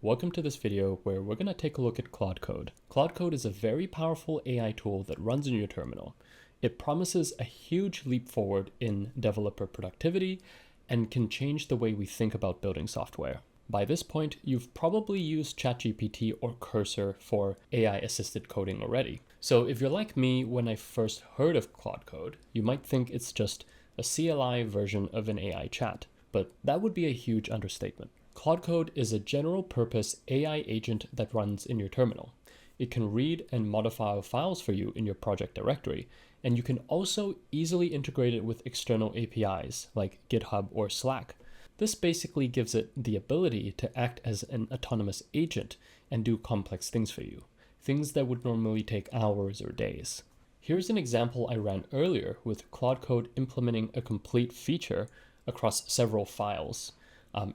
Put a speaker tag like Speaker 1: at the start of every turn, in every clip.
Speaker 1: Welcome to this video where we're going to take a look at Claude Code. Claude Code is a very powerful AI tool that runs in your terminal. It promises a huge leap forward in developer productivity and can change the way we think about building software. By this point, you've probably used ChatGPT or Cursor for AI-assisted coding already. So if you're like me, when I first heard of Claude Code, you might think it's just a CLI version of an AI chat, but that would be a huge understatement. Claude Code is a general-purpose AI agent that runs in your terminal. It can read and modify files for you in your project directory, and you can also easily integrate it with external APIs like GitHub or Slack. This basically gives it the ability to act as an autonomous agent and do complex things for you, things that would normally take hours or days. Here's an example I ran earlier with Claude Code implementing a complete feature across several files.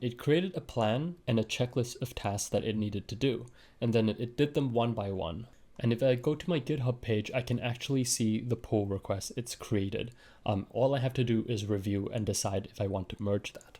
Speaker 1: It created a plan and a checklist of tasks that it needed to do, and then it did them one by one. And if I go to my GitHub page, I can actually see the pull request it's created. All I have to do is review and decide if I want to merge that.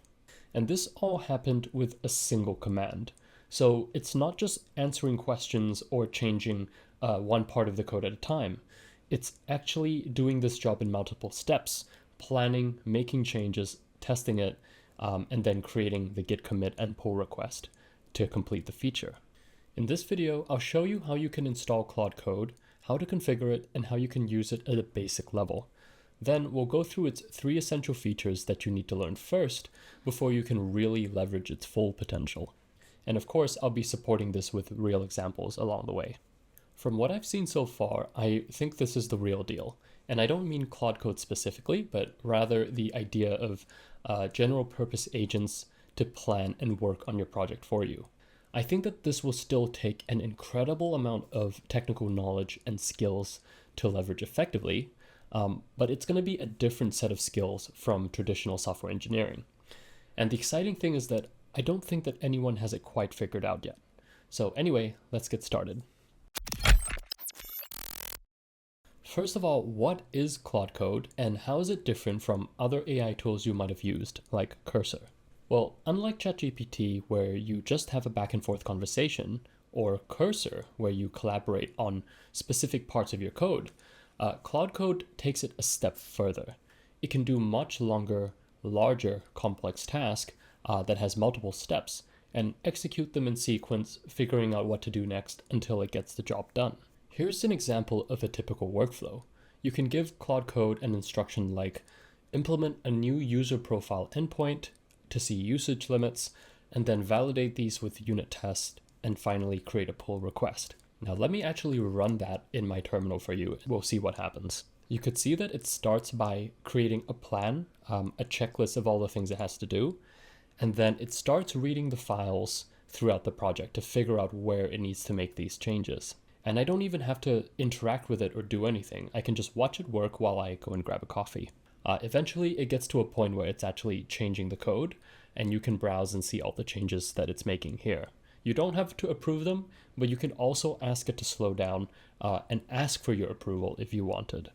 Speaker 1: And this all happened with a single command. So it's not just answering questions or changing one part of the code at a time. It's actually doing this job in multiple steps, planning, making changes, testing it, and then creating the git commit and pull request to complete the feature. In this video, I'll show you how you can install Claude Code, how to configure it, and how you can use it at a basic level. Then we'll go through its 3 essential features that you need to learn first before you can really leverage its full potential. And of course, I'll be supporting this with real examples along the way. From what I've seen so far, I think this is the real deal. And I don't mean Claude Code specifically, but rather the idea of general purpose agents to plan and work on your project for you. I think that this will still take an incredible amount of technical knowledge and skills to leverage effectively, but it's going to be a different set of skills from traditional software engineering. And the exciting thing is that I don't think that anyone has it quite figured out yet. So anyway, let's get started. First of all, what is Claude Code and how is it different from other AI tools you might have used, like Cursor? Well, unlike ChatGPT, where you just have a back and forth conversation, or Cursor, where you collaborate on specific parts of your code, Claude Code takes it a step further. It can do much longer, larger, complex tasks that has multiple steps and execute them in sequence, figuring out what to do next until it gets the job done. Here's an example of a typical workflow. You can give Claude Code an instruction like implement a new user profile endpoint to see usage limits, and then validate these with unit tests, and finally create a pull request. Now let me actually run that in my terminal for you. We'll see what happens. You could see that it starts by creating a plan, a checklist of all the things it has to do, and then it starts reading the files throughout the project to figure out where it needs to make these changes. And I don't even have to interact with it or do anything. I can just watch it work while I go and grab a coffee. Eventually, it gets to a point where it's actually changing the code, and you can browse and see all the changes that it's making here. You don't have to approve them, but you can also ask it to slow down and ask for your approval if you wanted.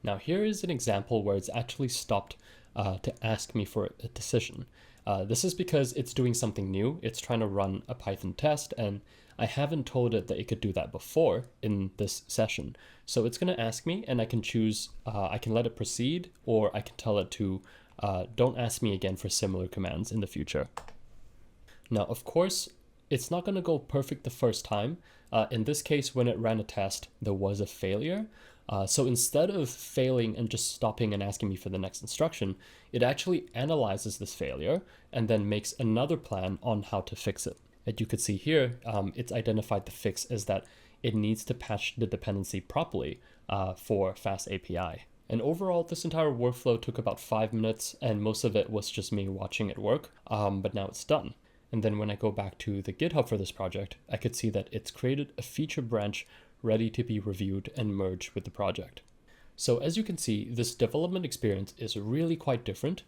Speaker 1: Now, here is an example where it's actually stopped to ask me for a decision. This is because it's doing something new. It's trying to run a Python test, and I haven't told it that it could do that before in this session. So it's going to ask me, and I can choose, I can let it proceed, or I can tell it to don't ask me again for similar commands in the future. Now, of course, it's not going to go perfect the first time. In this case, when it ran a test, there was a failure. So instead of failing and just stopping and asking me for the next instruction, it actually analyzes this failure and then makes another plan on how to fix it. As you could see here, it's identified the fix as that it needs to patch the dependency properly for Fast API. And overall, this entire workflow took about 5 minutes, and most of it was just me watching it work, but now it's done. And then when I go back to the GitHub for this project, I could see that it's created a feature branch ready to be reviewed and merged with the project. So as you can see, this development experience is really quite different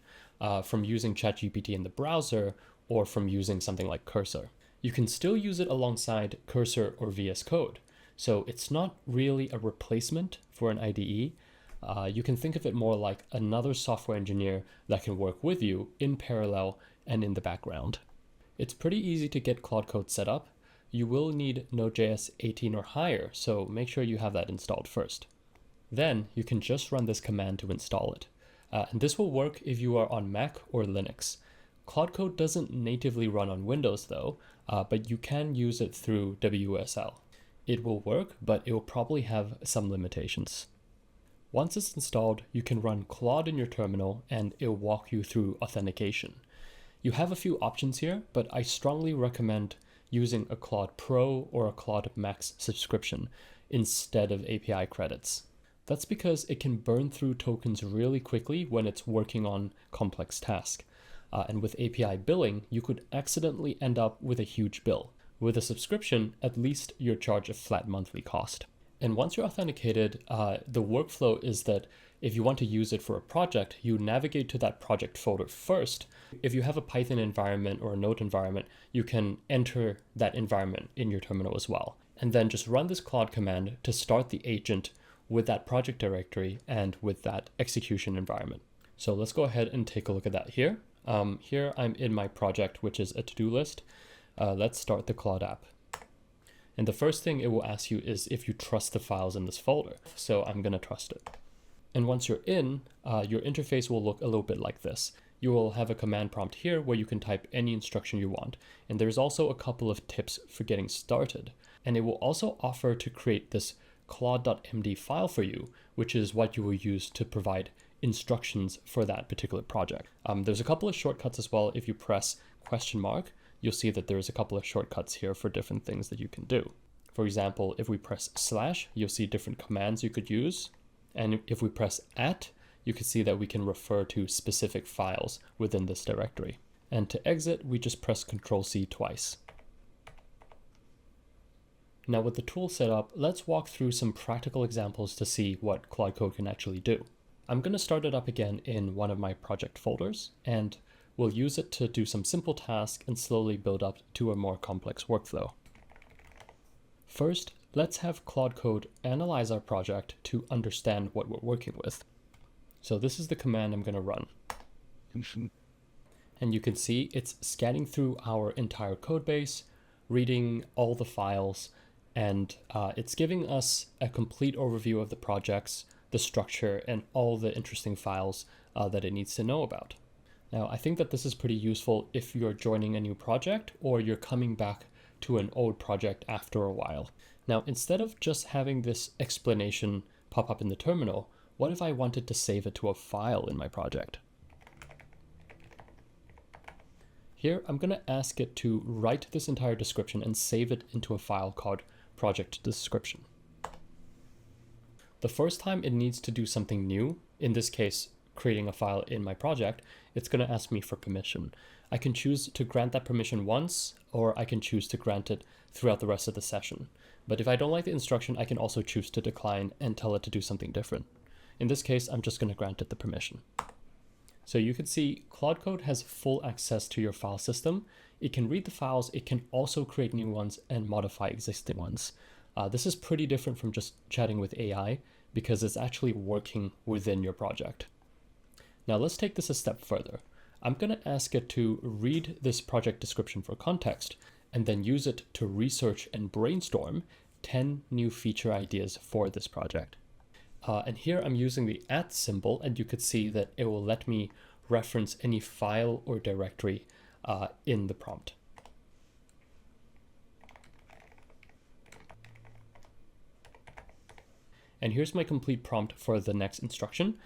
Speaker 1: from using ChatGPT in the browser or from using something like Cursor. You can still use it alongside Cursor or VS Code. So it's not really a replacement for an IDE. You can think of it more like another software engineer that can work with you in parallel and in the background. It's pretty easy to get Claude Code set up. You will need Node.js 18 or higher, so make sure you have that installed first. Then you can just run this command to install it. And this will work if you are on Mac or Linux. Claude Code doesn't natively run on Windows though, but you can use it through WSL. It will work, but it will probably have some limitations. Once it's installed, you can run Claude in your terminal and it'll walk you through authentication. You have a few options here, but I strongly recommend using a Claude Pro or a Claude Max subscription instead of API credits. That's because it can burn through tokens really quickly when it's working on complex tasks. And with API billing, you could accidentally end up with a huge bill. With a subscription, at least you're charged a flat monthly cost. And once you're authenticated, the workflow is that if you want to use it for a project, you navigate to that project folder first. If you have a Python environment or a Node environment, you can enter that environment in your terminal as well. And then just run this Claude command to start the agent with that project directory and with that execution environment. So let's go ahead and take a look at that here. Here I'm in my project, which is a to-do list. Let's start the Claude app. And the first thing it will ask you is if you trust the files in this folder. So I'm going to trust it. And once you're in, your interface will look a little bit like this. You will have a command prompt here where you can type any instruction you want. And there's also a couple of tips for getting started. And it will also offer to create this claude.md file for you, which is what you will use to provide instructions for that particular project. There's a couple of shortcuts as well. If you press ? You'll see that there's a couple of shortcuts here for different things that you can do. For example, if we press /, you'll see different commands you could use. And if we press @ you can see that we can refer to specific files within this directory. And to exit, we just press Ctrl+C twice. Now with the tool set up, let's walk through some practical examples to see what Claude Code can actually do. I'm going to start it up again in one of my project folders, and we'll use it to do some simple tasks and slowly build up to a more complex workflow. First, let's have Claude Code analyze our project to understand what we're working with. So this is the command I'm going to run. And you can see it's scanning through our entire code base, reading all the files, and it's giving us a complete overview of the projects, the structure, and all the interesting files that it needs to know about. Now, I think that this is pretty useful if you're joining a new project or you're coming back to an old project after a while. Now, instead of just having this explanation pop up in the terminal, what if I wanted to save it to a file in my project? Here, I'm going to ask it to write this entire description and save it into a file called project description. The first time it needs to do something new, in this case, creating a file in my project, it's going to ask me for permission. I can choose to grant that permission once, or I can choose to grant it throughout the rest of the session. But if I don't like the instruction, I can also choose to decline and tell it to do something different. In this case, I'm just going to grant it the permission. So you can see Claude Code has full access to your file system. It can read the files, it can also create new ones and modify existing ones. This is pretty different from just chatting with AI because it's actually working within your project. Now let's take this a step further. I'm going to ask it to read this project description for context and then use it to research and brainstorm 10 new feature ideas for this project. And here I'm using the @ symbol, and you could see that it will let me reference any file or directory in the prompt. And here's my complete prompt for the next instruction.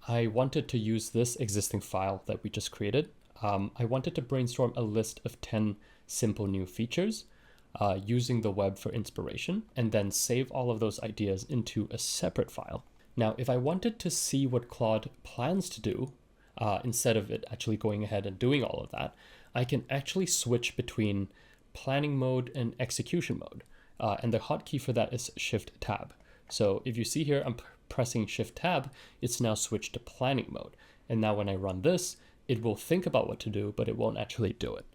Speaker 1: I wanted to use this existing file that we just created. I wanted to brainstorm a list of 10 simple new features using the web for inspiration, and then save all of those ideas into a separate file. Now, if I wanted to see what Claude plans to do, instead of it actually going ahead and doing all of that, I can actually switch between planning mode and execution mode. And the hotkey for that is Shift-Tab. So if you see here, I'm pressing Shift-Tab, it's now switched to planning mode. And now when I run this, it will think about what to do, but it won't actually do it.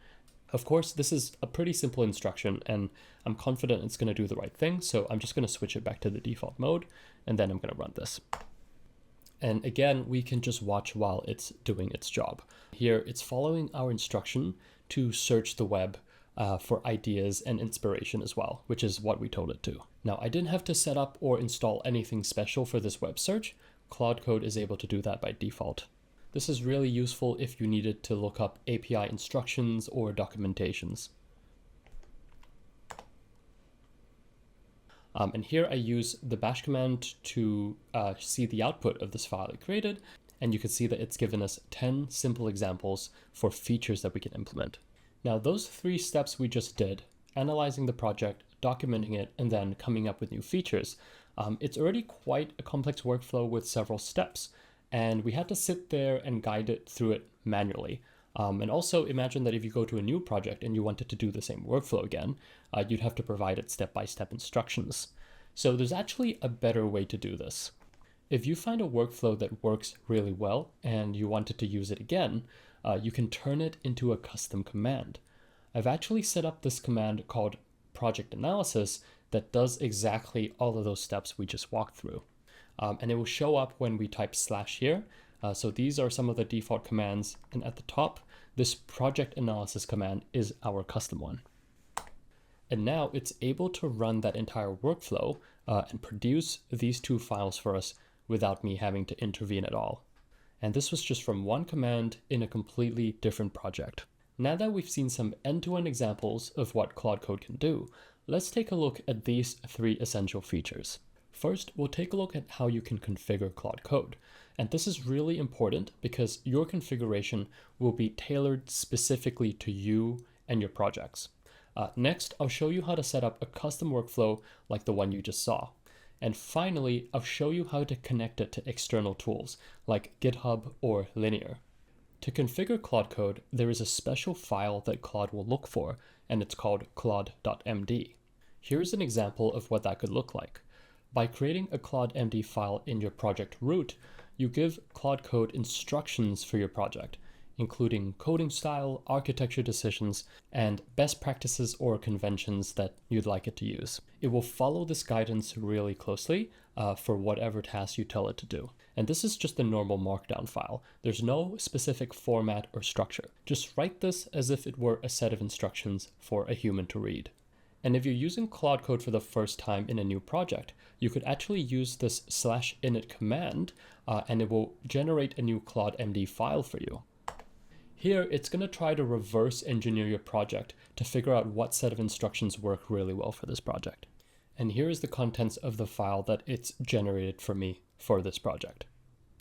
Speaker 1: Of course, this is a pretty simple instruction, and I'm confident it's going to do the right thing. So I'm just going to switch it back to the default mode, and then I'm going to run this. And again, we can just watch while it's doing its job. Here, it's following our instruction to search the web for ideas and inspiration as well, which is what we told it to. Now, I didn't have to set up or install anything special for this web search. Claude Code is able to do that by default. This is really useful if you needed to look up API instructions or documentations. And here I use the bash command to see the output of this file I created, and you can see that it's given us 10 simple examples for features that we can implement. Now, those 3 steps we just did, analyzing the project, documenting it, and then coming up with new features, it's already quite a complex workflow with several steps, and we had to sit there and guide it through it manually. And also imagine that if you go to a new project and you wanted to do the same workflow again, you'd have to provide it step-by-step instructions. So there's actually a better way to do this. If you find a workflow that works really well and you wanted to use it again, you can turn it into a custom command. I've actually set up this command called project analysis that does exactly all of those steps we just walked through. And it will show up when we type / here. So these are some of the default commands, and at the top, this project analysis command is our custom one. And now it's able to run that entire workflow and produce these 2 files for us without me having to intervene at all. And this was just from one command in a completely different project. Now that we've seen some end-to-end examples of what Claude Code can do, let's take a look at these 3 essential features. First, we'll take a look at how you can configure Claude Code. And this is really important because your configuration will be tailored specifically to you and your projects. Next, I'll show you how to set up a custom workflow like the one you just saw. And finally, I'll show you how to connect it to external tools like GitHub or Linear. To configure Claude Code, there is a special file that Claude will look for, and it's called claude.md. Here's an example of what that could look like. By creating a claude.md file in your project root, you give Claude Code instructions for your project, including coding style, architecture decisions, and best practices or conventions that you'd like it to use. It will follow this guidance really closely for whatever task you tell it to do. And this is just a normal markdown file. There's no specific format or structure. Just write this as if it were a set of instructions for a human to read. And if you're using Claude Code for the first time in a new project, you could actually use this /init command and it will generate a new claude.md file for you. Here, it's going to try to reverse engineer your project to figure out what set of instructions work really well for this project. And here is the contents of the file that it's generated for me for this project.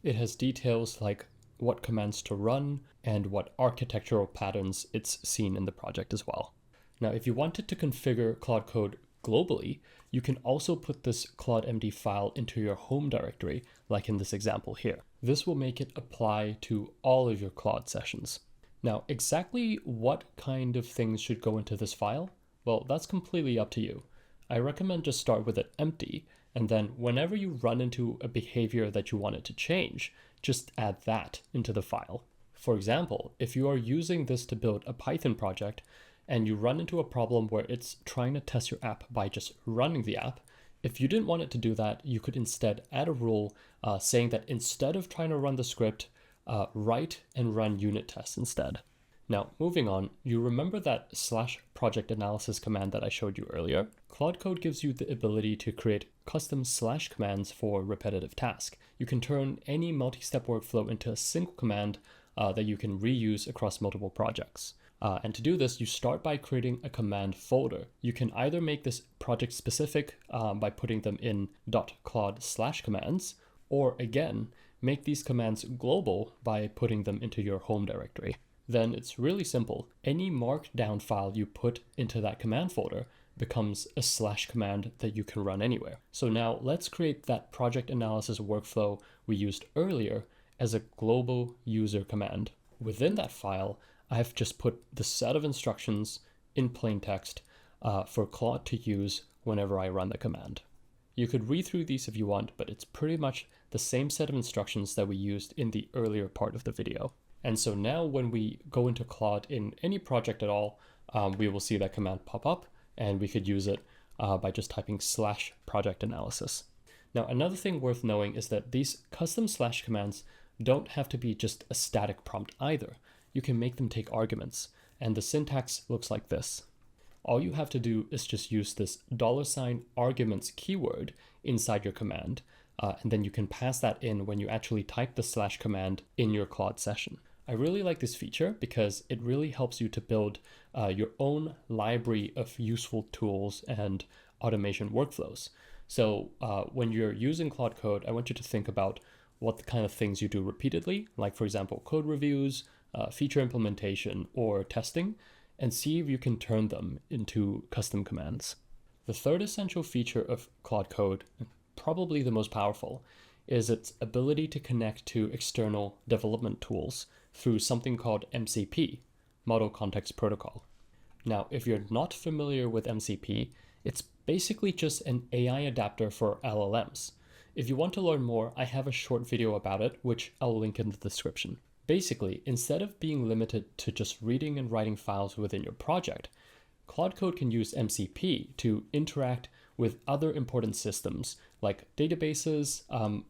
Speaker 1: It has details like what commands to run and what architectural patterns it's seen in the project as well. Now, if you wanted to configure Claude Code globally, you can also put this claude.md file into your home directory, like in this example here. This will make it apply to all of your Claude sessions. Now, exactly what kind of things should go into this file? Well, that's completely up to you. I recommend just start with it empty, and then whenever you run into a behavior that you want it to change, just add that into the file. For example, if you are using this to build a Python project, and you run into a problem where it's trying to test your app by just running the app, if you didn't want it to do that, you could instead add a rule saying that instead of trying to run the script, write and run unit tests instead. Now, moving on, you remember that /project analysis command that I showed you earlier? Claude Code gives you the ability to create custom / commands for repetitive tasks. You can turn any multi-step workflow into a single command that you can reuse across multiple projects. And to do this, you start by creating a command folder. You can either make this project specific by putting them in .claude/commands, or again, make these commands global by putting them into your home directory. Then it's really simple. Any markdown file you put into that command folder becomes a / command that you can run anywhere. So now let's create that project analysis workflow we used earlier as a global user command. Within that file, I've just put the set of instructions in plain text for Claude to use whenever I run the command. You could read through these if you want, but it's pretty much the same set of instructions that we used in the earlier part of the video. And so now when we go into Claude in any project at all, we will see that command pop up, and we could use it by just typing /project analysis. Now, another thing worth knowing is that these custom / commands don't have to be just a static prompt either. You can make them take arguments. and the syntax looks like this. All you have to do is just use this $arguments keyword inside your command, and then you can pass that in when you actually type the / command in your Claude session. I really like this feature because it really helps you to build your own library of useful tools and automation workflows. So when you're using Claude Code, I want you to think about what the kind of things you do repeatedly, like for example, code reviews, feature implementation, or testing, and see if you can turn them into custom commands. The third essential feature of Claude Code, and probably the most powerful, is its ability to connect to external development tools through something called MCP, Model Context Protocol. Now, if you're not familiar with MCP, it's basically just an AI adapter for LLMs. If you want to learn more, I have a short video about it, which I'll link in the description. Basically, instead of being limited to just reading and writing files within your project, Claude Code can use MCP to interact with other important systems like databases,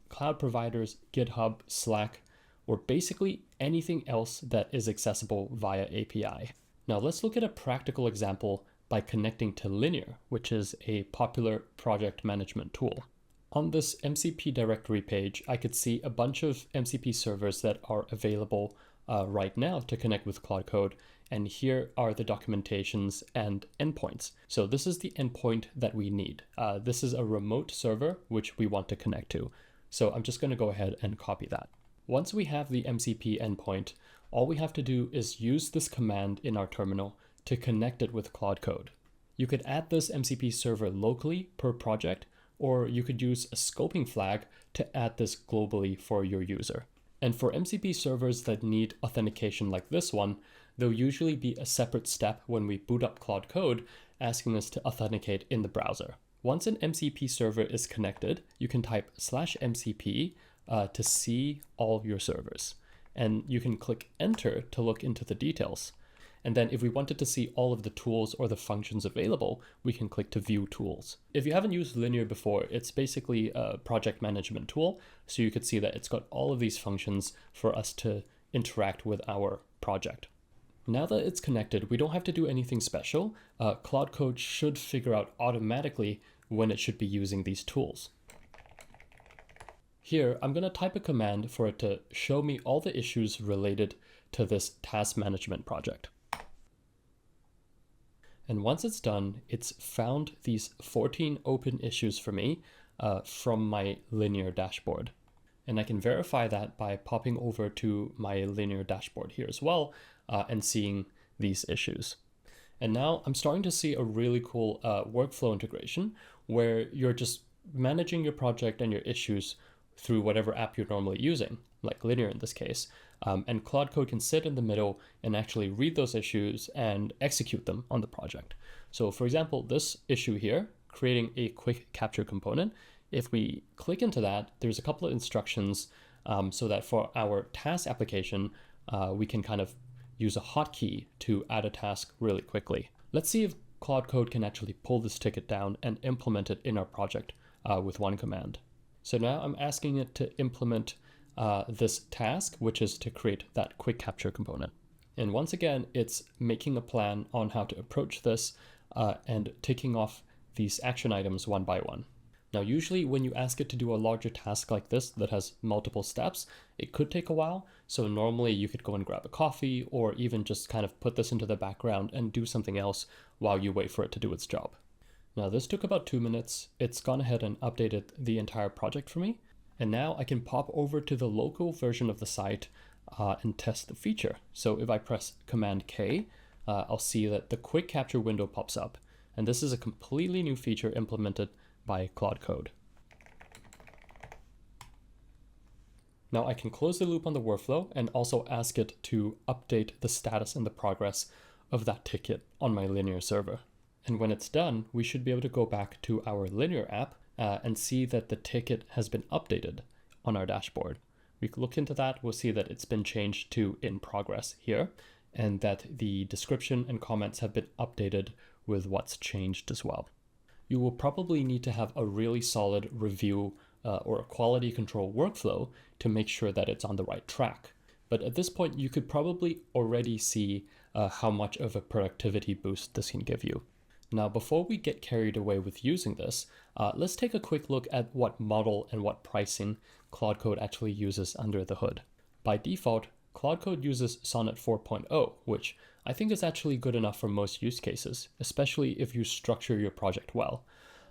Speaker 1: cloud providers, GitHub, Slack, or basically anything else that is accessible via API. Now let's look at a practical example by connecting to Linear, which is a popular project management tool. On this MCP directory page, I could see a bunch of MCP servers that are available right now to connect with Claude Code. And here are the documentations and endpoints. So this is the endpoint that we need. This is a remote server, which we want to connect to. So I'm just going to go ahead and copy that. Once we have the MCP endpoint, all we have to do is use this command in our terminal to connect it with Claude Code. You could add this MCP server locally per project, or you could use a scoping flag to add this globally for your user. And for MCP servers that need authentication like this one, there'll usually be a separate step when we boot up Claude Code asking us to authenticate in the browser. Once an MCP server is connected, you can type /mcp to see all your servers. And you can click enter to look into the details. And then if we wanted to see all of the tools or the functions available, we can click to view tools. If you haven't used Linear before, it's basically a project management tool. So you could see that it's got all of these functions for us to interact with our project. Now that it's connected, we don't have to do anything special. Claude Code should figure out automatically when it should be using these tools. Here, I'm going to type a command for it to show me all the issues related to this task management project. And once it's done, it's found these 14 open issues for me from my Linear dashboard. And I can verify that by popping over to my Linear dashboard here as well and seeing these issues. And now I'm starting to see a really cool workflow integration where you're just managing your project and your issues through whatever app you're normally using, like Linear in this case. And Claude Code can sit in the middle and actually read those issues and execute them on the project. So for example, this issue here, creating a quick capture component, if we click into that, there's a couple of instructions so that for our task application, we can kind of use a hotkey to add a task really quickly. Let's see if Claude Code can actually pull this ticket down and implement it in our project with one command. So now I'm asking it to implement this task, which is to create that quick capture component. And once again, it's making a plan on how to approach this and ticking off these action items one by one. Now, usually when you ask it to do a larger task like this that has multiple steps, it could take a while. So normally you could go and grab a coffee or even just kind of put this into the background and do something else while you wait for it to do its job. Now, this took about 2 minutes. It's gone ahead and updated the entire project for me. And now I can pop over to the local version of the site and test the feature. So if I press Command K, I'll see that the quick capture window pops up. And this is a completely new feature implemented by Claude Code. Now I can close the loop on the workflow and also ask it to update the status and the progress of that ticket on my Linear server. And when it's done, we should be able to go back to our Linear app and see that the ticket has been updated on our dashboard. We can look into that, we'll see that it's been changed to in progress here, and that the description and comments have been updated with what's changed as well. You will probably need to have a really solid review or a quality control workflow to make sure that it's on the right track. But at this point, you could probably already see how much of a productivity boost this can give you. Now, before we get carried away with using this, let's take a quick look at what model and what pricing Claude Code actually uses under the hood. By default, Claude Code uses Sonnet 4.0, which I think is actually good enough for most use cases, especially if you structure your project well.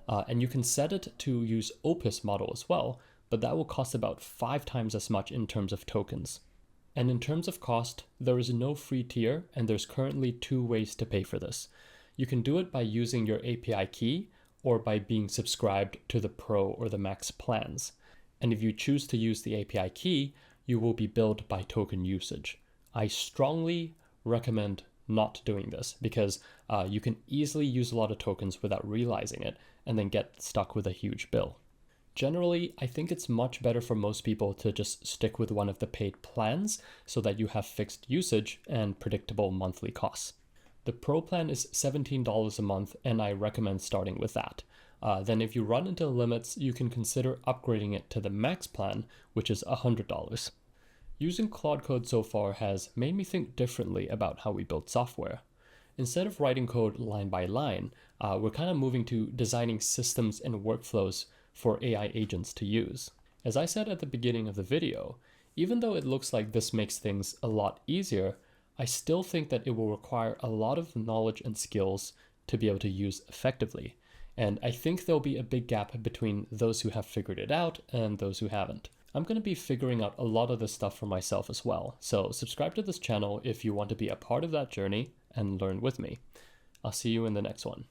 Speaker 1: And you can set it to use Opus model as well, but that will cost about 5 times as much in terms of tokens. And in terms of cost, there is no free tier, and there's currently 2 ways to pay for this. You can do it by using your API key or by being subscribed to the Pro or the Max plans. And if you choose to use the API key, you will be billed by token usage. I strongly recommend not doing this because you can easily use a lot of tokens without realizing it and then get stuck with a huge bill. Generally, I think it's much better for most people to just stick with one of the paid plans so that you have fixed usage and predictable monthly costs. The Pro plan is $17 a month, and I recommend starting with that. Then if you run into limits, you can consider upgrading it to the Max plan, which is $100. Using Claude Code so far has made me think differently about how we build software. Instead of writing code line by line, we're kind of moving to designing systems and workflows for AI agents to use. As I said at the beginning of the video, even though it looks like this makes things a lot easier, I still think that it will require a lot of knowledge and skills to be able to use effectively. And I think there'll be a big gap between those who have figured it out and those who haven't. I'm going to be figuring out a lot of this stuff for myself as well. So subscribe to this channel if you want to be a part of that journey and learn with me. I'll see you in the next one.